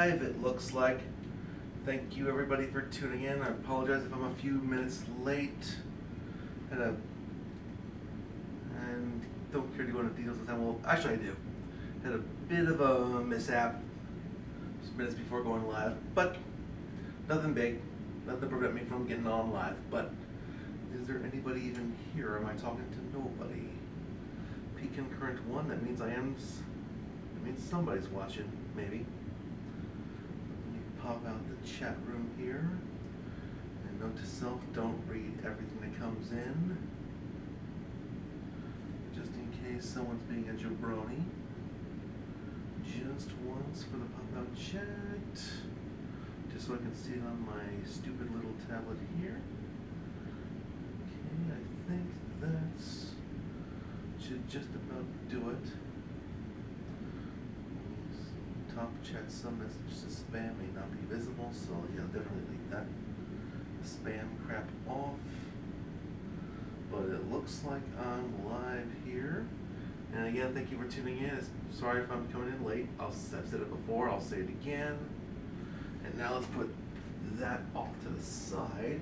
live, it looks like. Thank you everybody for tuning in. I apologize if I'm a few minutes late. And don't care to go into details this time. Well, actually I do. Had a bit of a mishap just minutes before going live, but nothing big. Nothing to prevent me from getting on live. But is there anybody even here? Am I talking to nobody? P concurrent 1, that means somebody's watching, maybe. Let me pop out the chat room here. And note to self, don't read everything that comes in. Just in case someone's being a jabroni. Just once for the pop out chat. Just so I can see it on my stupid little tablet here. Okay, I think that's should just about do it. Top chat, some messages to spam may not be visible, so yeah, definitely leave that spam crap off. But it looks like I'm live here. And again, thank you for tuning in. Sorry if I'm coming in late. I've said it before, I'll say it again. And now let's put that off to the side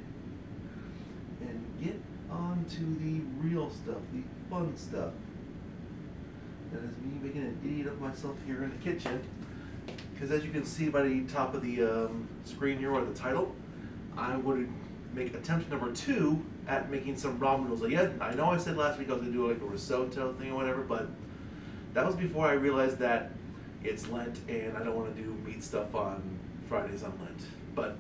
and get on to the real stuff, the fun stuff. That is me making an idiot of myself here in the kitchen. Because as you can see by the top of the screen here, or the title, I would make attempt number 2 at making some ramen noodles. Again, I know I said last week I was going to do like a risotto thing or whatever, but that was before I realized that it's Lent and I don't want to do meat stuff on Fridays on Lent. But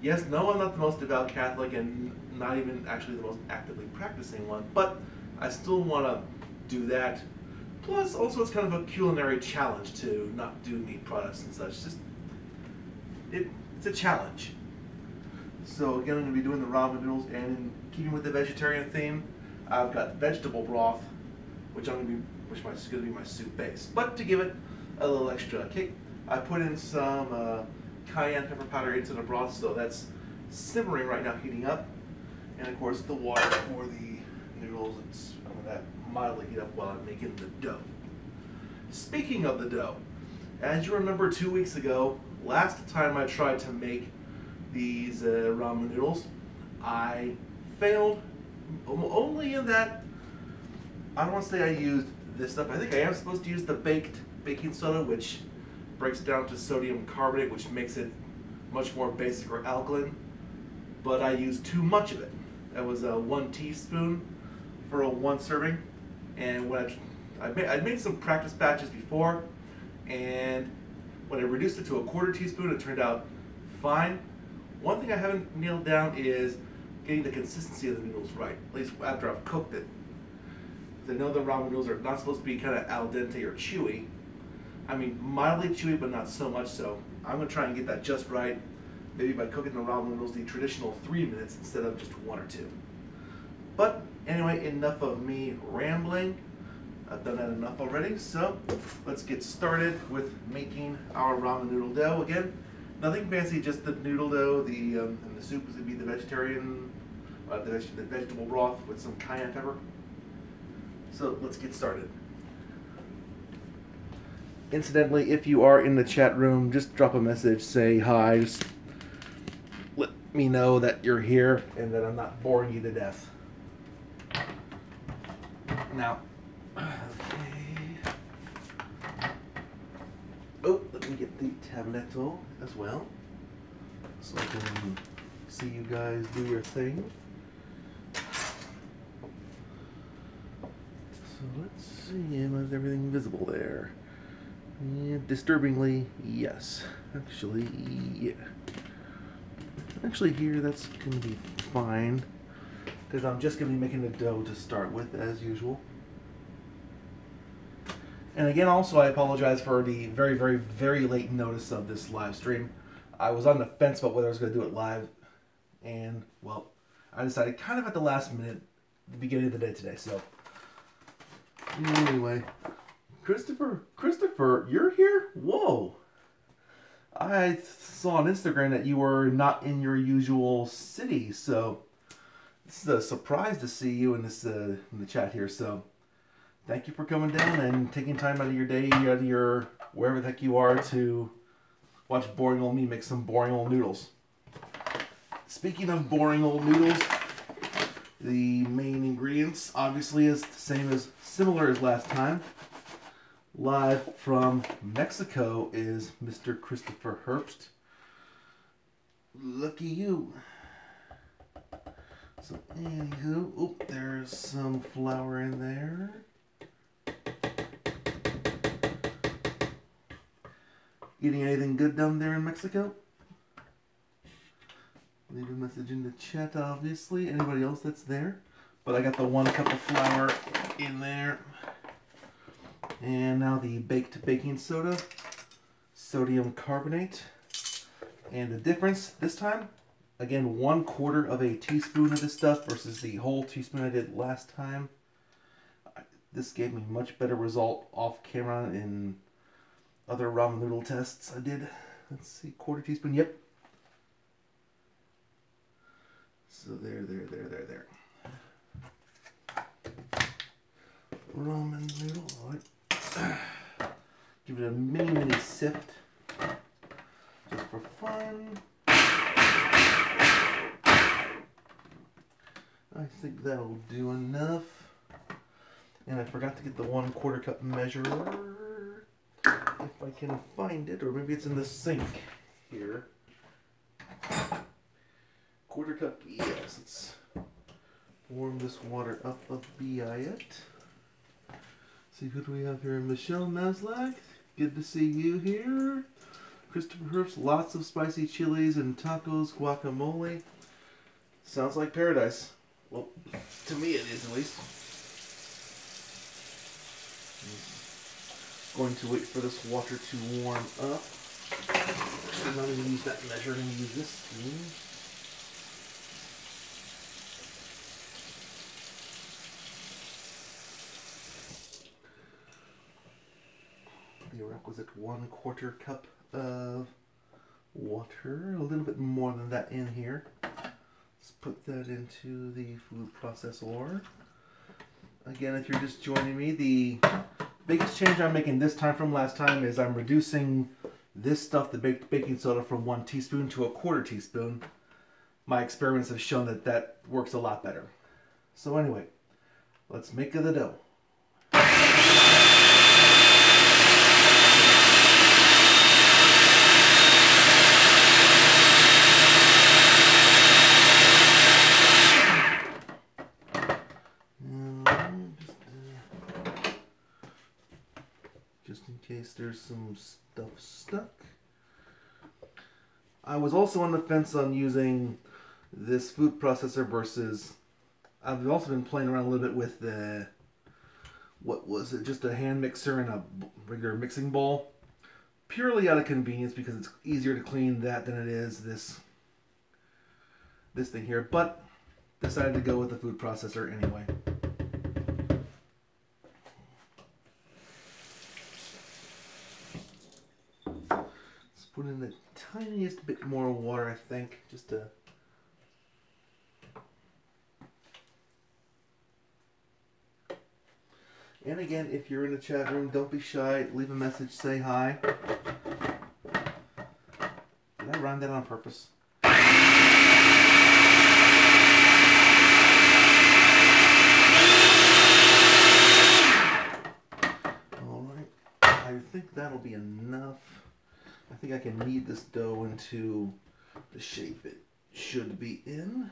yes, no, I'm not the most devout Catholic and not even actually the most actively practicing one, but I still want to do that. Plus, also it's kind of a culinary challenge to not do meat products and such. It's a challenge. So again, I'm going to be doing the ramen noodles, and in keeping with the vegetarian theme, I've got vegetable broth, which is going to be my soup base. But to give it a little extra kick, I put in some cayenne pepper powder into the broth, so that's simmering right now, heating up. And of course, the water for the noodles, I'm going to mildly heat up while I'm making the dough. Speaking of the dough, as you remember 2 weeks ago, last time I tried to make these ramen noodles, I failed only in that I don't want to say I used this stuff. I think I am supposed to use the baked baking soda, which breaks down to sodium carbonate, which makes it much more basic or alkaline, but I used too much of it. That was 1 teaspoon for a 1 serving, and when I'd made some practice batches before, and when I reduced it to a 1/4 teaspoon, it turned out fine. One thing I haven't nailed down is getting the consistency of the noodles right, at least after I've cooked it. I know the ramen noodles are not supposed to be kind of al dente or chewy. I mean, mildly chewy, but not so much so. I'm going to try and get that just right, maybe by cooking the ramen noodles the traditional 3 minutes instead of just 1 or 2. But anyway, enough of me rambling. I've done that enough already, so let's get started with making our ramen noodle dough. Again, nothing fancy, just the noodle dough. And the soup is going to be the vegetarian, the vegetable broth with some cayenne pepper. So let's get started. Incidentally, if you are in the chat room, just drop a message, say hi, just let me know that you're here and that I'm not boring you to death. Now, okay. Oh, let me get the tabletto as well, so I can see you guys do your thing. So let's see, is everything visible there? Yeah, disturbingly, yes. Actually, yeah. Actually here, that's going to be fine, because I'm just going to be making the dough to start with, as usual. And again, also, I apologize for the very, very, very late notice of this live stream. I was on the fence about whether I was going to do it live, and, well, I decided kind of at the last minute, the beginning of the day today, so. Anyway, Christopher, you're here? Whoa. I saw on Instagram that you were not in your usual city, so this is a surprise to see you in the chat here, so thank you for coming down and taking time out of your day, out of your wherever the heck you are, to Watch boring old me make some boring old noodles. Speaking of boring old noodles, the main ingredients obviously is the same as similar as last time. Live from Mexico is Mr. Christopher Herbst. Lucky you. So anywho, oh, there's some flour in there. Eating anything good down there in Mexico? Leave a message in the chat, obviously. Anybody else that's there? But I got the 1 cup of flour in there. And now the baked baking soda, sodium carbonate. And the difference this time, again, 1/4 of a teaspoon of this stuff versus the whole teaspoon I did last time. This gave me much better result off camera in other ramen noodle tests I did. Let's see, 1/4 teaspoon, yep. So there. Ramen noodle, all right. Give it a mini sift, just for fun. I think that'll do enough. And I forgot to get the 1/4 cup measurer. If I can find it, or maybe it's in the sink here. 1/4 cup, yes. Let's warm this water up a bit. See, who do we have here? Michelle Maslak. Good to see you here. Christopher Herbst, lots of spicy chilies and tacos, guacamole. Sounds like paradise. Well, to me it is at least. Going to wait for this water to warm up. I'm not going to use that measure, I'm going to use this spoon. The requisite 1/4 cup of water, a little bit more than that in here. Let's put that into the food processor. Again, if you're just joining me, the biggest change I'm making this time from last time is I'm reducing this stuff, the baked baking soda, from 1 teaspoon to 1/4 teaspoon. My experiments have shown that that works a lot better. So anyway, let's make the dough. Just in case there's some stuff stuck. I was also on the fence on using this food processor versus, I've also been playing around a little bit with the, what was it, just a hand mixer and a regular mixing bowl. Purely out of convenience because it's easier to clean that than it is this thing here, but decided to go with the food processor anyway. Put in the tiniest bit more water, I think, just to... And again, if you're in the chat room, don't be shy. Leave a message, say hi. Did I rhyme that on purpose? Alright, I think that'll be enough. I think I can knead this dough into the shape it should be in.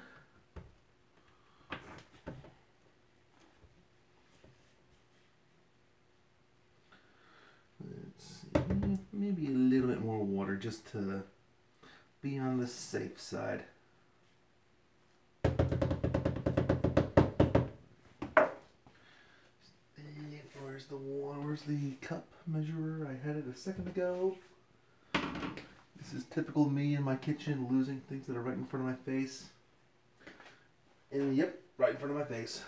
Let's see, maybe a little bit more water just to be on the safe side. Where's the water? Where's the cup measurer? I had it a second ago. This is typical me in my kitchen, losing things that are right in front of my face. And yep, right in front of my face.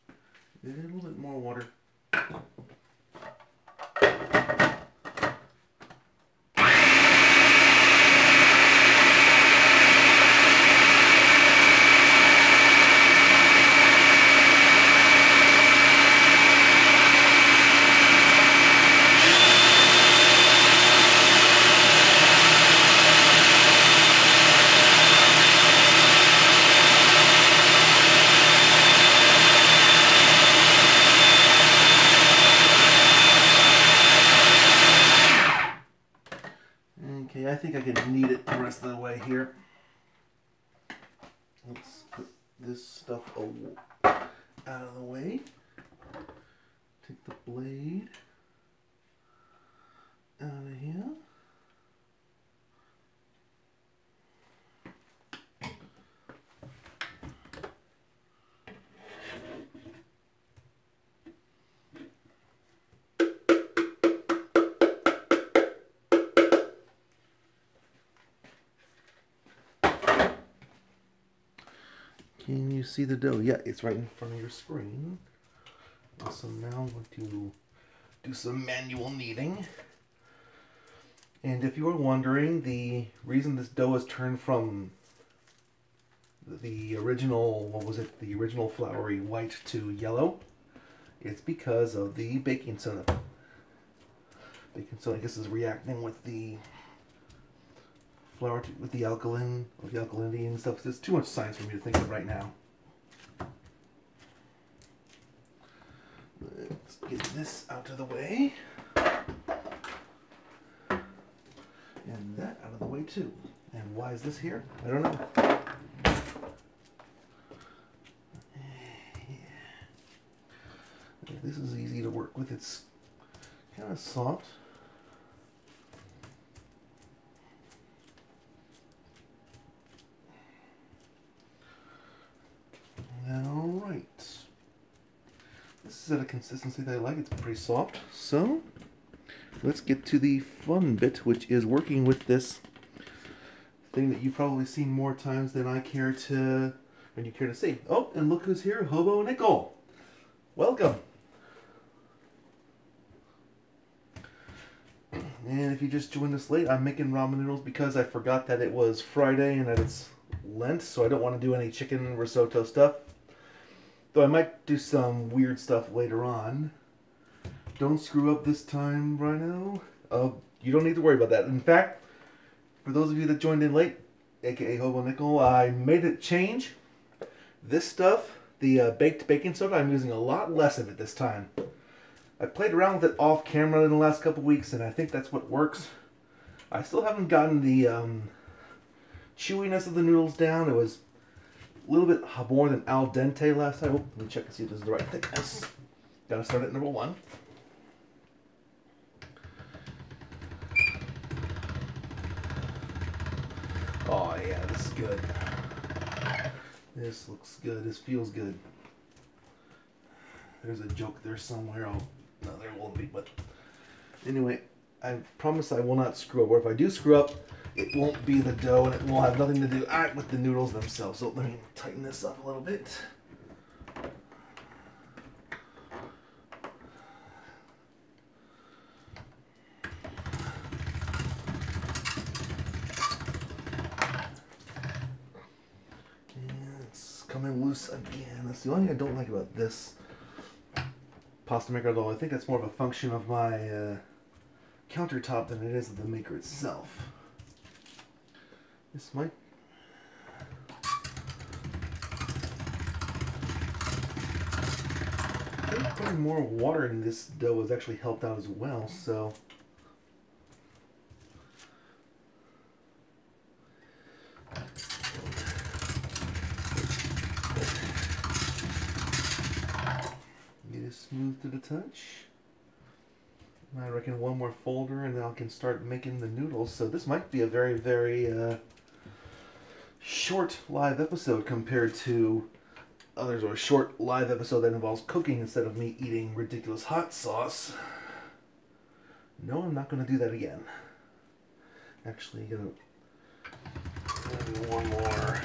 A little bit more water. rest of the way here. Let's put this stuff out of the way. Take the blade out of here. Can you see the dough? Yeah, it's right in front of your screen. So now I'm going to do some manual kneading. And if you were wondering, the reason this dough is turned from the original, what was it, the original floury white to yellow, it's because of the baking soda. Baking soda, I guess, is reacting with the flour, with the alkaline, or the alkalinity and stuff. There's too much science for me to think of right now. Let's get this out of the way. And that out of the way too. And why is this here? I don't know. This is easy to work with. It's kind of soft. Alright. This is at a consistency that I like. It's pretty soft. So, let's get to the fun bit, which is working with this thing that you've probably seen more times than I care to, and you care to see. Oh, and look who's here, Hobo Nickel. Welcome. And if you just joined us late, I'm making ramen noodles because I forgot that it was Friday and that it's Lent, so I don't want to do any chicken risotto stuff. Though I might do some weird stuff later on. Don't screw up this time, Bryno. You don't need to worry about that. In fact, for those of you that joined in late, aka Hobo Nickel, I made it change. This stuff, the baked baking soda, I'm using a lot less of it this time. I played around with it off camera in the last couple weeks, and I think that's what works. I still haven't gotten the chewiness of the noodles down. It was a little bit more than al dente last time. Oh, let me check and see if this is the right thickness. Gotta start at number 1. Oh yeah, this is good. This looks good. This feels good. There's a joke there somewhere. No, there won't be, but anyway, I promise I will not screw up. Or if I do screw up, it won't be the dough, and it will have nothing to do with the noodles themselves. So let me tighten this up a little bit. And it's coming loose again. That's the only thing I don't like about this pasta maker, though I think that's more of a function of my countertop than it is of the maker itself. This might... I think putting more water in this dough has actually helped out as well, so... Get it smooth to the touch. I reckon one more folder and then I can start making the noodles. So this might be a very, very short live episode compared to others, or a short live episode that involves cooking instead of me eating ridiculous hot sauce. No, I'm not going to do that again. Actually, gonna do one more.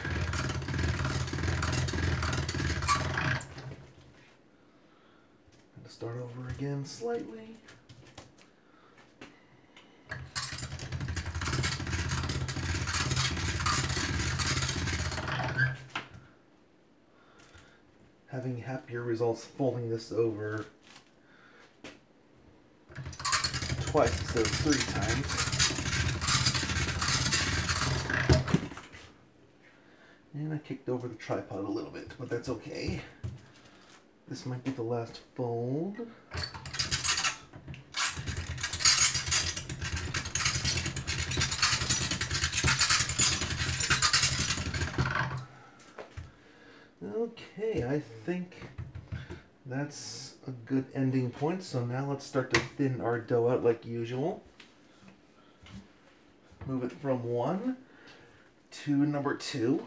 Gonna start over again slightly. Having happier results folding this over twice instead of 3 times. And I kicked over the tripod a little bit, but that's okay. This might be the last fold. Okay, I think that's a good ending point. So now let's start to thin our dough out like usual. Move it from 1 to number 2.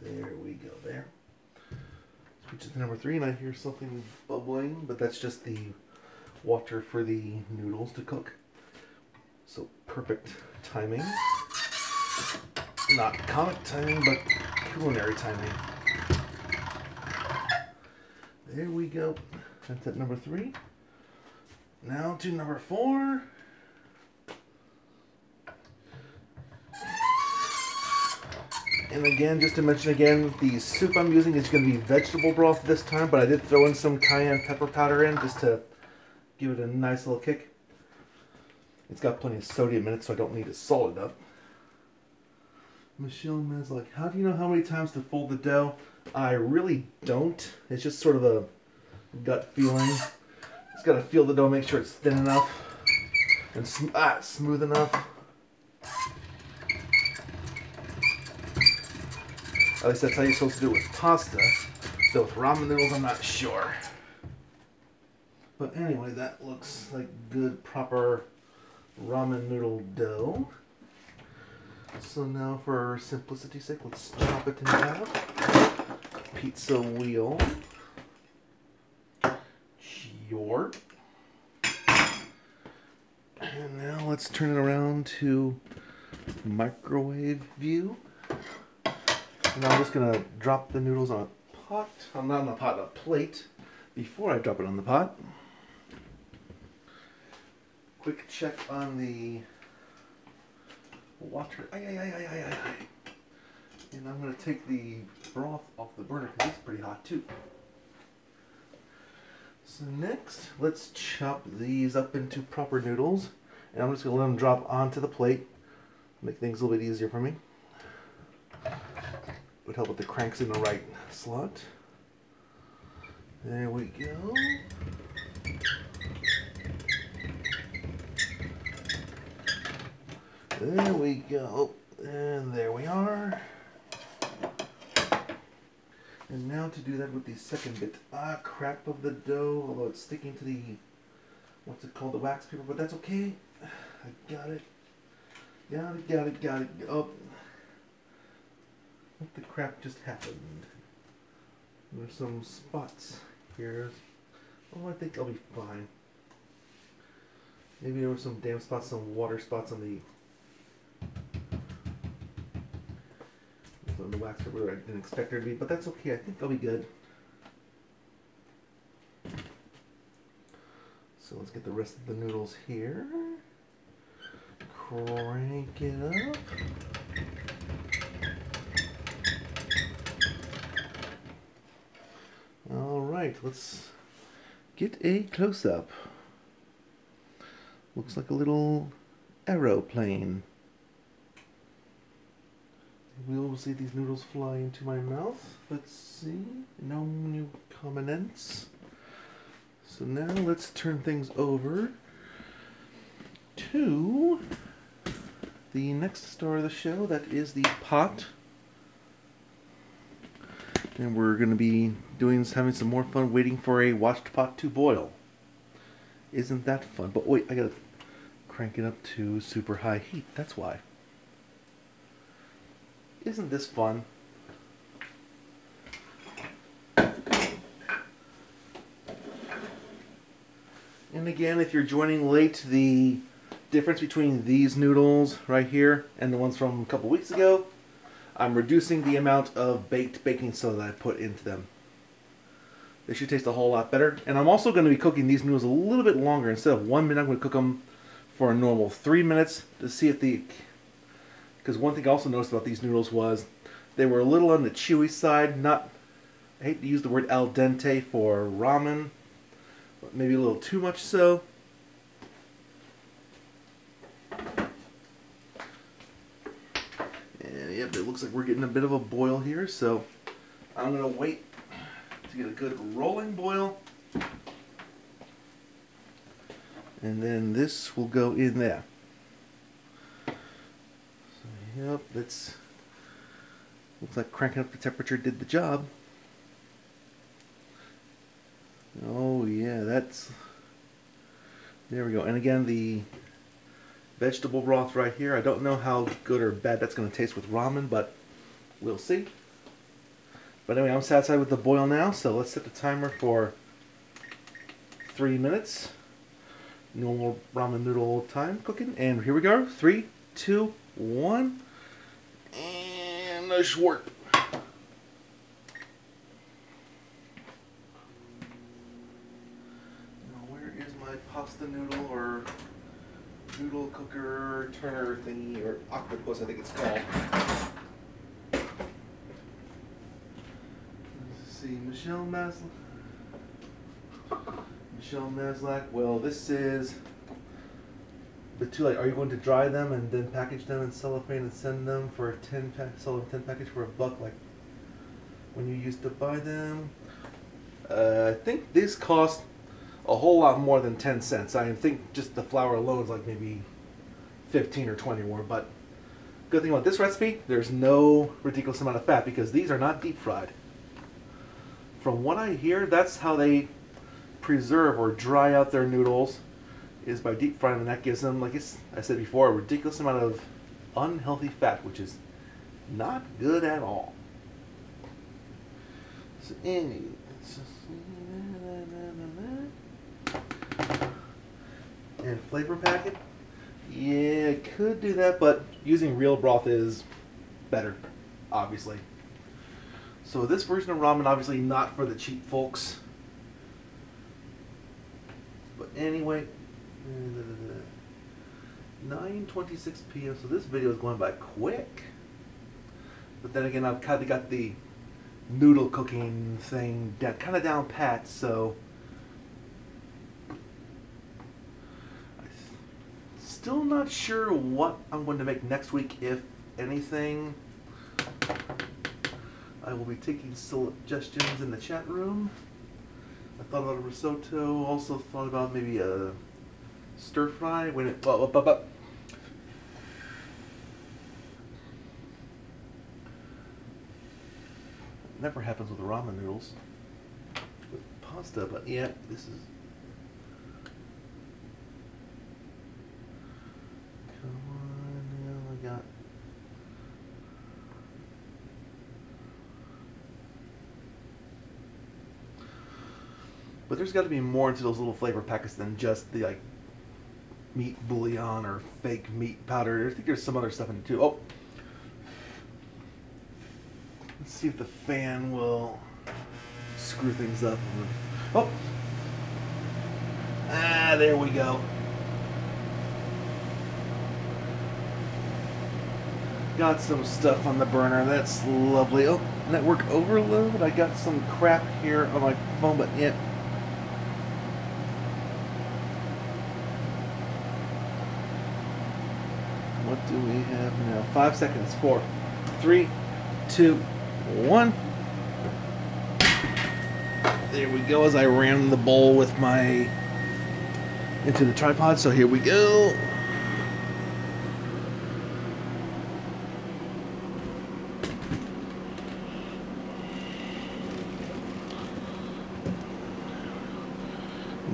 There we go there. Switch it to number 3, and I hear something bubbling, but that's just the water for the noodles to cook. So perfect timing. Not comic timing, but culinary timing. There we go. That's at number 3. Now to number 4. And again, just to mention again, the soup I'm using is going to be vegetable broth this time, but I did throw in some cayenne pepper powder in just to give it a nice little kick. It's got plenty of sodium in it, so I don't need to salt it up. Michelle Mez like, how do you know how many times to fold the dough? I really don't. It's just sort of a gut feeling. Just got to feel the dough, make sure it's thin enough and smooth enough. At least that's how you're supposed to do it with pasta. So with ramen noodles, I'm not sure. But anyway, that looks like good, proper ramen noodle dough. So now for simplicity's sake, let's chop it in half. Pizza wheel. York. And now let's turn it around to microwave view. And I'm just going to drop the noodles on a pot. I'm not on a pot, a plate. Before I drop it on the pot. Quick check on the water. And I'm going to take the broth off the burner because it's pretty hot too. So next, let's chop these up into proper noodles. And I'm just going to let them drop onto the plate. Make things a little bit easier for me. Would help with the cranks in the right slot. There we go. There we go. And there we are. And now to do that with the second bit. Crap of the dough, although it's sticking to the, what's it called, the wax paper, but that's okay. I got it. Got it. Oh. What the crap just happened? There's some spots here. Oh, I think I'll be fine. Maybe there were some damp spots, some water spots on the wax paper I didn't expect there to be, but that's okay. I think I'll be good. So let's get the rest of the noodles here. Crank it up. Alright, let's get a close-up. Looks like a little aeroplane. We'll see these noodles fly into my mouth. Let's see. No new comments. So now let's turn things over to the next star of the show. That is the pot. And we're going to be having some more fun waiting for a watched pot to boil. Isn't that fun? But wait, I gotta crank it up to super high heat. That's why. Isn't this fun? And again, if you're joining late, the difference between these noodles right here and the ones from a couple weeks ago, I'm reducing the amount of baked baking soda that I put into them. They should taste a whole lot better. And I'm also going to be cooking these noodles a little bit longer. Instead of 1 minute, I'm going to cook them for a normal 3 minutes to see if the... Because one thing I also noticed about these noodles was they were a little on the chewy side. Not, I hate to use the word al dente for ramen, but maybe a little too much so. And yep, it looks like we're getting a bit of a boil here, so I'm going to wait to get a good rolling boil. And then this will go in there. So, yep, that's looks like cranking up the temperature did the job. Oh yeah, that's there we go. And again, the vegetable broth right here. I don't know how good or bad that's going to taste with ramen, but we'll see. But anyway, I'm satisfied with the boil now, so let's set the timer for 3 minutes. Normal ramen noodle time cooking. And here we go. 3, 2, 1. And a schwarp. Now where is my pasta noodle or noodle cooker turner thingy, or octopus I think it's called. Let's see, Michelle Maslach. Well, this is the two. Like, are you going to dry them and then package them in cellophane and send them for a 10 package for $1, like when you used to buy them? I think this cost a whole lot more than 10 cents. I think just the flour alone is like maybe 15 or 20 more. But good thing about this recipe, there's no ridiculous amount of fat because these are not deep fried. From what I hear, that's how they preserve or dry out their noodles, is by deep frying, and that gives them, like I said before, a ridiculous amount of unhealthy fat, which is not good at all. So and flavor packet, yeah, could do that, but using real broth is better, obviously. So this version of ramen, obviously not for the cheap folks. But anyway, 9:26 p.m. So this video is going by quick. But then again, I've kind of got the noodle cooking thing kind of down pat, so I'm still not sure what I'm going to make next week, if anything. I will be taking suggestions in the chat room. I thought about a risotto. Also thought about maybe a stir fry. When it never happens with the ramen noodles. With pasta, but yeah, this is. Come on, now I got. But there's got to be more into those little flavor packets than just the like meat bouillon or fake meat powder. I think there's some other stuff in it too. Oh, let's see if the fan will screw things up. Oh, there we go. Got some stuff on the burner. That's lovely. Oh, network overload. I got some crap here on my phone, but yeah. What do we have now? 5 seconds. 4, 3, 2, 1. There we go, as I ram the bowl with my into the tripod. So here we go.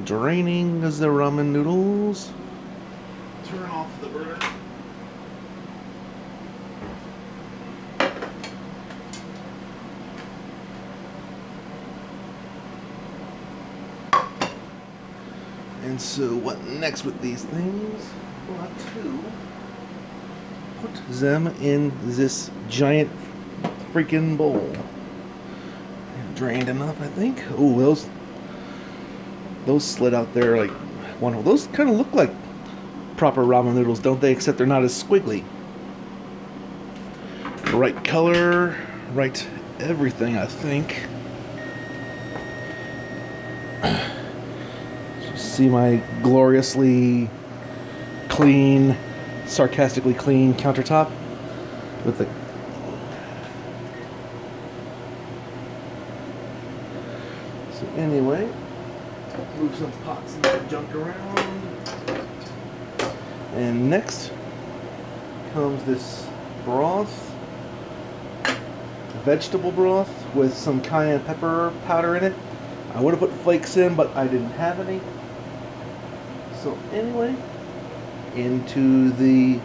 Draining the ramen noodles. Turn off the burner. And so what next with these things? We'll have to put them in this giant freaking bowl. Drained enough, I think. Oh, those slid out there like wonderful. Those kind of look like proper ramen noodles, don't they? Except they're not as squiggly. Right color, right everything, I think. See my gloriously clean, sarcastically clean countertop with the. So anyway, Move some pots and some junk around. And next comes this broth, vegetable broth with some cayenne pepper powder in it. I would have put flakes in, but I didn't have any. So anyway, into the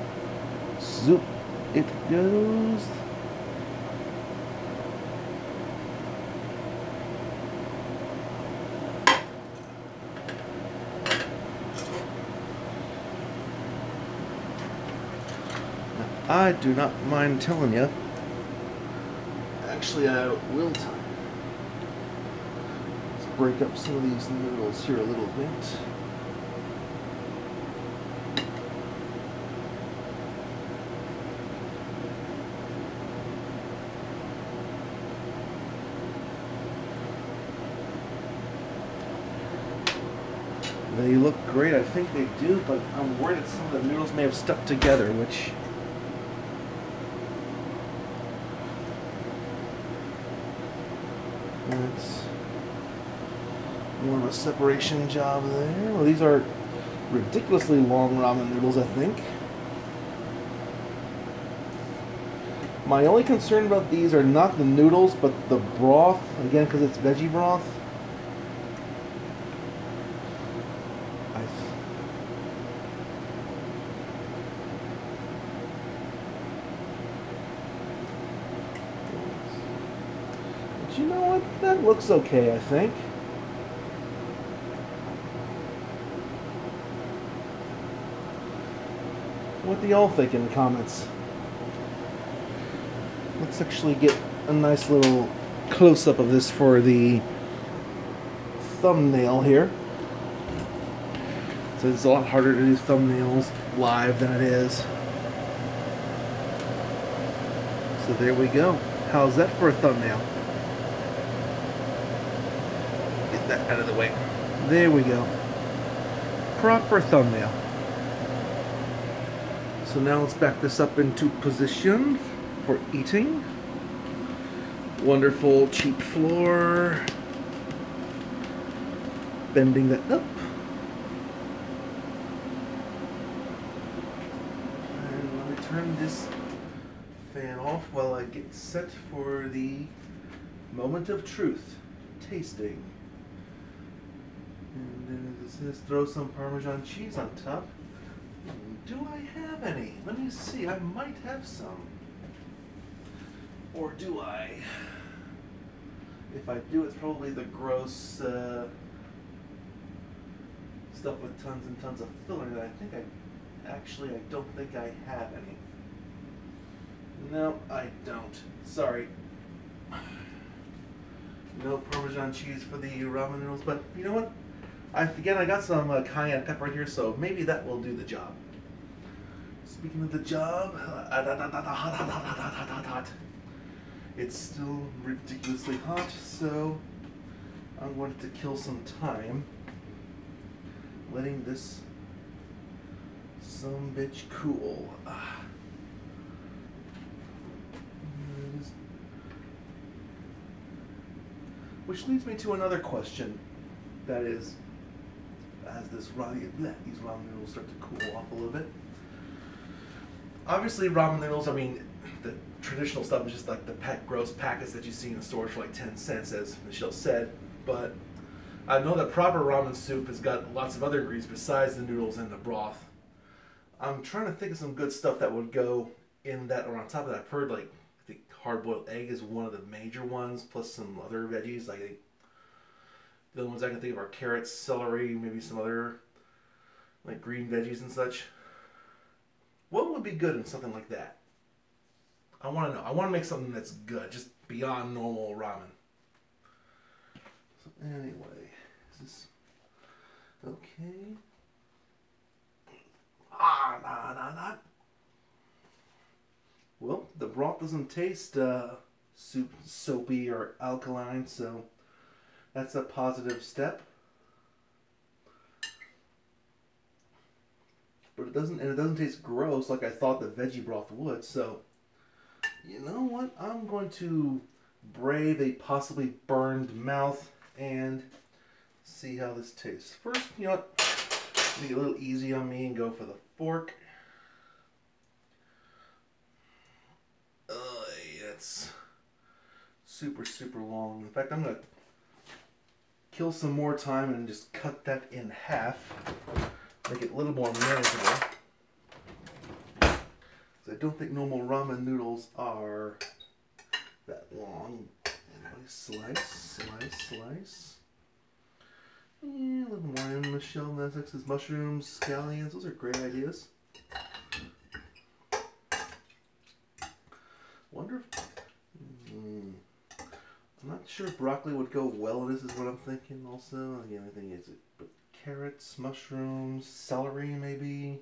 soup it goes. I do not mind telling you. Actually, I will tell you. Let's break up some of these noodles here a little bit. They look great, I think they do, but I'm worried that some of the noodles may have stuck together, which... That's more of a separation job there. Well, these are ridiculously long ramen noodles, I think. My only concern about these are not the noodles, but the broth. Again, because it's veggie broth. But you know what? That looks okay, I think. What do y'all think in the comments? Let's actually get a nice little close-up of this for the thumbnail here. So it's a lot harder to do thumbnails live than it is. So there we go. How's that for a thumbnail? Get that out of the way. There we go. Proper thumbnail. So now let's back this up into position for eating. Wonderful cheap floor. Bending that up. And let me turn this fan off while I get set for the moment of truth. Tasting. And then this says throw some Parmesan cheese on top. Do I have any? Let me see. I might have some. Or do I? If I do, it's probably the gross stuff with tons and tons of filler that I don't think I have any. No, I don't. Sorry. No Parmesan cheese for the ramen noodles, but you know what? I got some cayenne pepper here, so maybe that will do the job. Speaking of the job, it's still ridiculously hot, so I'm going to kill some time letting this sumbitch cool. Which leads me to another question. That is, as these ramen noodles start to cool off a little bit. Obviously, ramen noodles, I mean, the traditional stuff is just like the gross packets that you see in the stores for like 10 cents, as Michelle said. But I know that proper ramen soup has got lots of other ingredients besides the noodles and the broth. I'm trying to think of some good stuff that would go in that, or on top of that. I've heard, like, I think hard-boiled egg is one of the major ones, plus some other veggies. Like, the other ones I can think of are carrots, celery, maybe some other like green veggies and such. What would be good in something like that? I want to know. I want to make something that's good, just beyond normal ramen. So anyway, is this okay? Nah. Well, the broth doesn't taste soapy or alkaline, so that's a positive step. But it doesn't taste gross like I thought the veggie broth would, so you know what? I'm going to brave a possibly burned mouth and See how this tastes. First, you know what? Make it a little easy on me and go for the fork. It's super, super long. In fact, I'm going to kill some more time and just cut that in half. Make it a little more manageable. I don't think normal ramen noodles are that long. Anyway, slice, slice, slice. Yeah, a little more in. Michelle Mazex's mushrooms, scallions. Those are great ideas. Wonder if... I'm not sure if broccoli would go well. This is what I'm thinking also. Again, I think it's but carrots, mushrooms, celery maybe.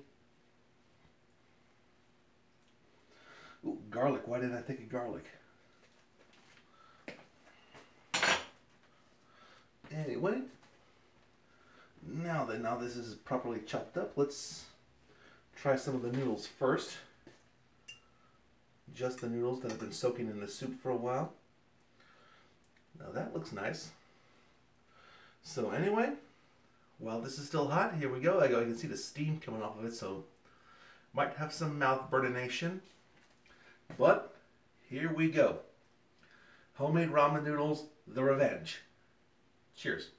Ooh, garlic. Why didn't I think of garlic? Anyway, now this is properly chopped up, let's try some of the noodles first. Just the noodles that have been soaking in the soup for a while. Now that looks nice. So anyway, while this is still hot, here we go. I can see the steam coming off of it, so might have some mouth burnination. But here we go. Homemade ramen noodles, the revenge. Cheers.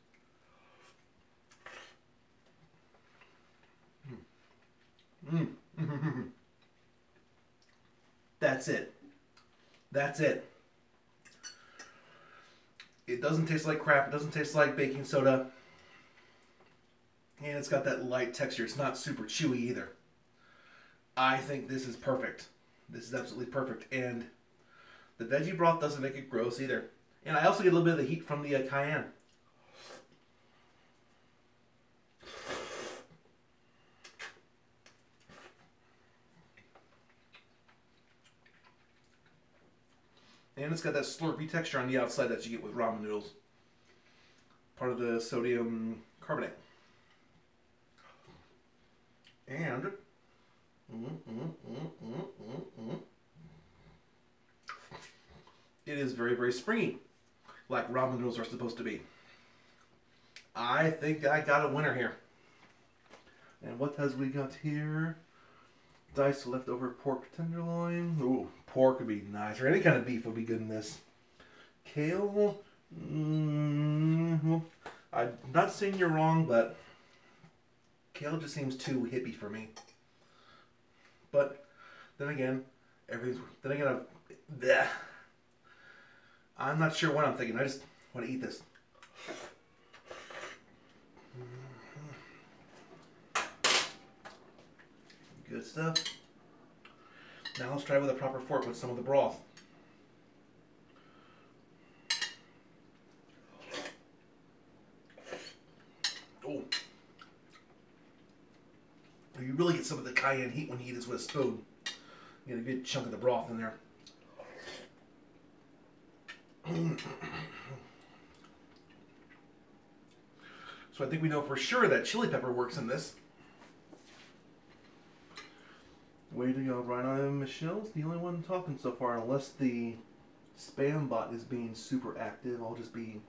That's it. That's it. It doesn't taste like crap. It doesn't taste like baking soda. And it's got that light texture. It's not super chewy either. I think this is perfect. This is absolutely perfect. And the veggie broth doesn't make it gross either. And I also get a little bit of the heat from the cayenne. And it's got that slurpy texture on the outside that you get with ramen noodles. Part of the sodium carbonate. And it is very, very springy, like ramen noodles are supposed to be. I think I got a winner here. And what has we got here? Diced leftover pork tenderloin. Ooh, pork would be nice, or any kind of beef would be good in this. Kale. I'm not saying you're wrong, but kale just seems too hippie for me. But then again, I'm not sure what I'm thinking. I just want to eat this. Good stuff. Now let's try with a proper fork with some of the broth. Oh. You really get some of the cayenne heat when you eat this with a spoon. You get a good chunk of the broth in there. So I think we know for sure that chili pepper works in this. Way to go, Bryno. Michelle's the only one talking so far, unless the spam bot is being super active. I'll just be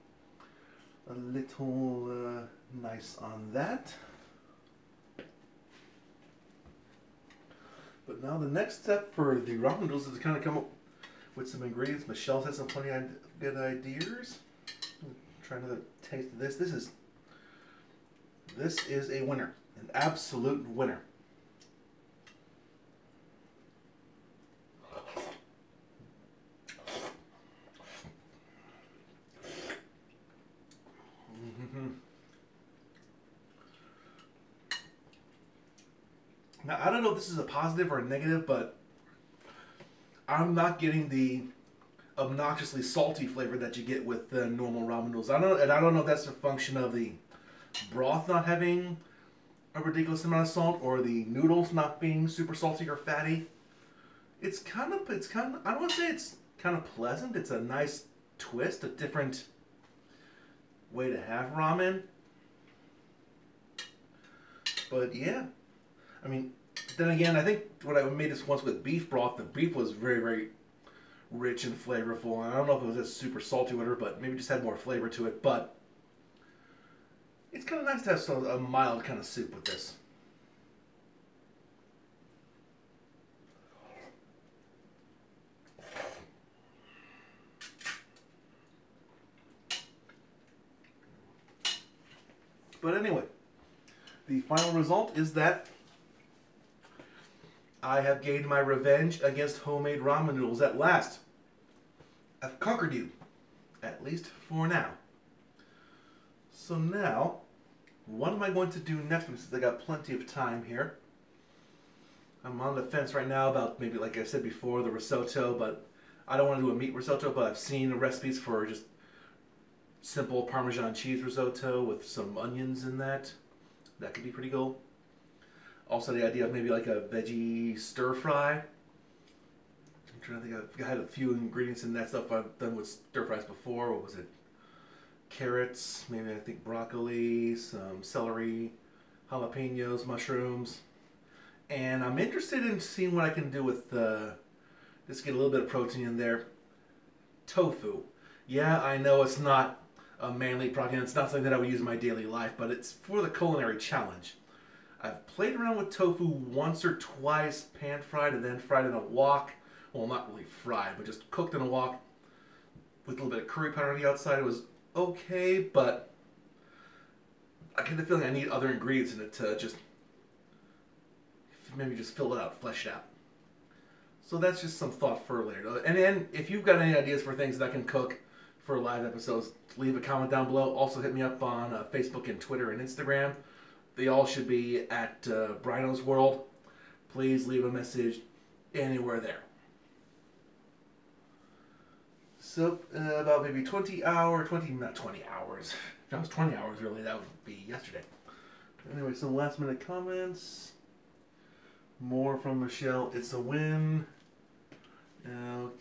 a little nice on that. But now the next step for the ramen noodles is to kind of come up with some ingredients. Michelle's has some plenty of good ideas. I'm trying to taste this. This is a winner, an absolute winner. Now, I don't know if this is a positive or a negative, but I'm not getting the obnoxiously salty flavor that you get with the normal ramen noodles. I don't know if that's a function of the broth not having a ridiculous amount of salt or the noodles not being super salty or fatty. It's kind of, I don't want to say it's kind of pleasant. It's a nice twist, a different way to have ramen. But yeah. I mean, then again, I think when I made this once with beef broth, the beef was very, very rich and flavorful. And I don't know if it was just super salty or whatever, but maybe just had more flavor to it. But It's kind of nice to have a mild kind of soup with this. But anyway, the final result is that I have gained my revenge against homemade ramen noodles at last. I've conquered you, at least for now. So now, what am I going to do next? Since I got plenty of time here. I'm on the fence right now about maybe, like I said before, the risotto, but I don't want to do a meat risotto, but I've seen the recipes for just simple Parmesan cheese risotto with some onions in that. That could be pretty cool. Also the idea of maybe like a veggie stir fry. I'm trying to think, I've had a few ingredients in that stuff I've done with stir fries before. What was it? Carrots, maybe I think broccoli, some celery, jalapenos, mushrooms. And I'm interested in seeing what I can do with, just get a little bit of protein in there. Tofu. Yeah, I know it's not a manly protein. It's not something that I would use in my daily life, but it's for the culinary challenge. I've played around with tofu once or twice, pan-fried and then fried in a wok. Well, not really fried, but just cooked in a wok with a little bit of curry powder on the outside. It was okay, but I get the feeling I need other ingredients in it to just maybe just fill it out, flesh it out. So that's just some thought for later. And then if you've got any ideas for things that I can cook for live episodes, leave a comment down below. Also hit me up on Facebook and Twitter and Instagram. They all should be at Bryno's World. Please leave a message anywhere there. So about maybe not 20 hours. If that was 20 hours really, that would be yesterday. Anyway, some last minute comments. More from Michelle. It's a win.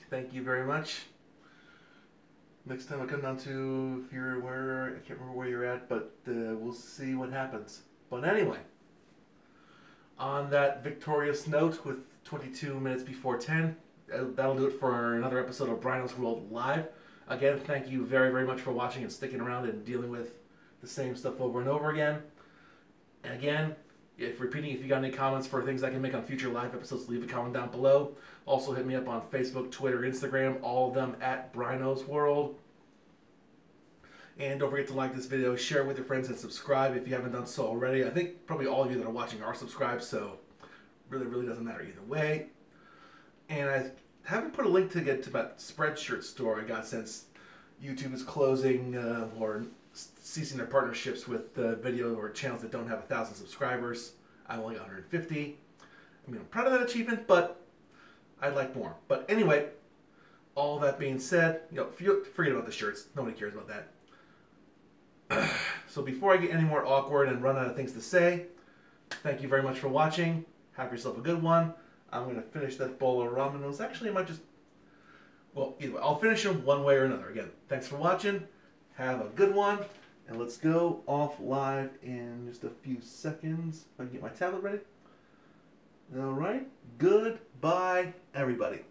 Thank you very much. Next time I come down to, if you're where, I can't remember where you're at, but we'll see what happens. But anyway, on that victorious note with 22 minutes before 10, that'll do it for another episode of Bryno's World Live. Again, thank you very, very much for watching and sticking around and dealing with the same stuff over and over again. And again, if you got any comments for things I can make on future live episodes, leave a comment down below. Also hit me up on Facebook, Twitter, Instagram, all of them at Bryno's World. And don't forget to like this video, share it with your friends, and subscribe if you haven't done so already. I think probably all of you that are watching are subscribed, so really doesn't matter either way. And I haven't put a link to get to that Spreadshirt store I got since YouTube is closing or ceasing their partnerships with video or channels that don't have 1,000 subscribers. I'm only 150. I mean, I'm proud of that achievement, but I'd like more. But anyway, all that being said, forget about the shirts. Nobody cares about that. So before I get any more awkward and run out of things to say, thank you very much for watching. Have yourself a good one. I'm going to finish that bowl of ramen noodles. Actually, I might just, well, either way, I'll finish them one way or another. Again, thanks for watching. Have a good one. And let's go off live in just a few seconds. If I can get my tablet ready. All right. Goodbye, everybody.